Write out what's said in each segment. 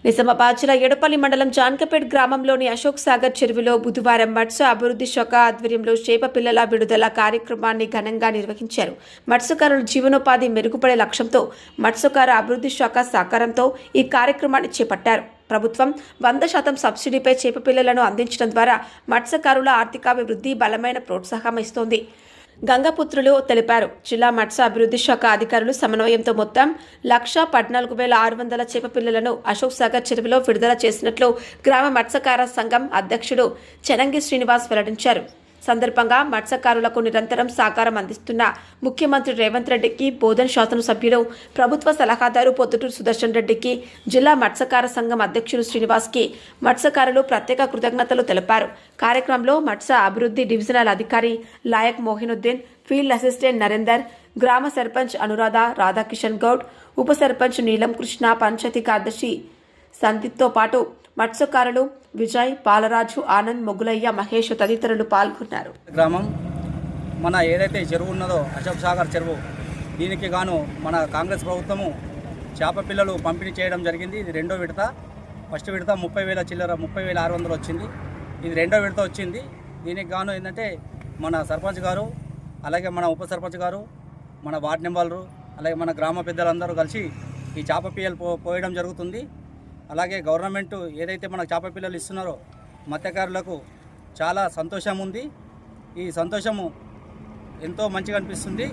నిజామాబాద్ జిల్లా ఎడపల్లి మండలం జాన్కపేట్ గ్రామంలోని అశోక్ సాగర్ చెరువులో బుధవారం మత్స్య అభివృద్ధి శాఖ ఆధ్వర్యంలో చేప పిల్లల విడుదల కార్యక్రమాన్ని ఘనంగా నిర్వహించారు. మత్స్యకారుల జీవనోపాధి మెరుగుపడే లక్ష్యంతో మత్స్యకార అభివృద్ధి శాఖ సహకారంతో ఈ కార్యక్రమాన్ని చేపట్టారు. ప్రభుత్వం 100% సబ్సిడీపై చేప పిల్లలను అందించడం ద్వారా మత్స్యకారుల ఆర్థికాభివృద్ధి బలమైన ప్రోత్సాహం ఇస్తోంది. గంగపుత్రులు తెలిపారు. జిల్లా మత్స్య అభివృద్ధి శాఖ అధికారులు సమన్వయంతో మొత్తం 1,14,600 చేప పిల్లలను అశోక్ సాగర్ చెరువులో విడుదల చేసినట్లు గ్రామ మత్స్యకార సంఘం అధ్యక్షుడు చెనంగి శ్రీనివాస్ వెల్లడించారు. సందర్భంగా మత్స్యకారులకు నిరంతరం సహకారం అందిస్తున్న ముఖ్యమంత్రి రేవంత్ రెడ్డికి, బోధన్ శాసనసభ్యులు, ప్రభుత్వ సలహాదారు పొద్దుటూరు సుదర్శన్ రెడ్డికి, జిల్లా మత్స్యకార సంఘం అధ్యక్షుడు శ్రీనివాస్కి మత్స్యకారులు ప్రత్యేక కృతజ్ఞతలు తెలిపారు. కార్యక్రమంలో మత్స్య అభివృద్ధి డివిజనల్ అధికారి లాయక్ మోహినుద్దీన్, ఫీల్డ్ అసిస్టెంట్ నరేందర్, గ్రామ సర్పంచ్ అనురాధ, రాధాకిషన్ గౌడ్, ఉప సర్పంచ్ నీలం కృష్ణ, పంచాయతీ కార్యదర్శి సందీప్తో పాటు మత్స్యకారులు విజయ్, బాలరాజు, ఆనంద్, మొగులయ్య, మహేష్ తదితరులు పాల్గొన్నారు. గ్రామం మన ఏదైతే చెరువు ఉన్నదో అశోక్ సాగర్ చెరువు, దీనికి గాను మన కాంగ్రెస్ ప్రభుత్వము చేప పిల్లలు పంపిణీ చేయడం జరిగింది. ఇది రెండో విడత. ఫస్ట్ విడత 30,000 చిల్లర 30,600 వచ్చింది. ఇది రెండో విడత వచ్చింది. దీనికి గాను ఏంటంటే మన సర్పంచ్ గారు, అలాగే మన ఉప సర్పంచ్ గారు, మన వార్డు మెంబర్లు, అలాగే మన గ్రామ పెద్దలందరూ కలిసి ఈ చేప పిల్లలు పోయడం జరుగుతుంది. అలాగే గవర్నమెంట్ ఏదైతే మనకు చేప పిల్లలు ఇస్తున్నారో మత్స్యకారులకు చాలా సంతోషం ఉంది. ఈ సంతోషము ఎంతో మంచిగా అనిపిస్తుంది.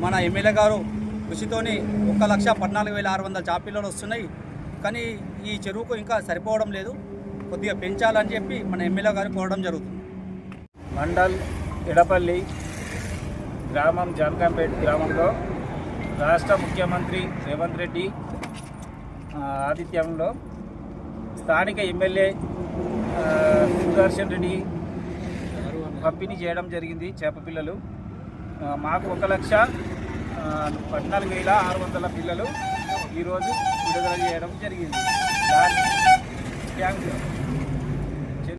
మన ఎమ్మెల్యే గారు కృషితోని 1,14,600 చేప పిల్లలు వస్తున్నాయి. కానీ ఈ చెరువుకు ఇంకా సరిపోవడం లేదు, కొద్దిగా పెంచాలని చెప్పి మన ఎమ్మెల్యే గారు కోరడం జరుగుతుంది. మండల్ ఎడపల్లి గ్రామం జాన్కంపేట్ గ్రామంలో రాష్ట్ర ముఖ్యమంత్రి రేవంత్ రెడ్డి ఆతిథ్యంలో స్థానిక ఎమ్మెల్యే సుదర్శన్ రెడ్డి పంపిణీ చేయడం జరిగింది. చేప పిల్లలు మాకు 1,14,600 పిల్లలు ఈరోజు విడుదల చేయడం జరిగింది. Thank you.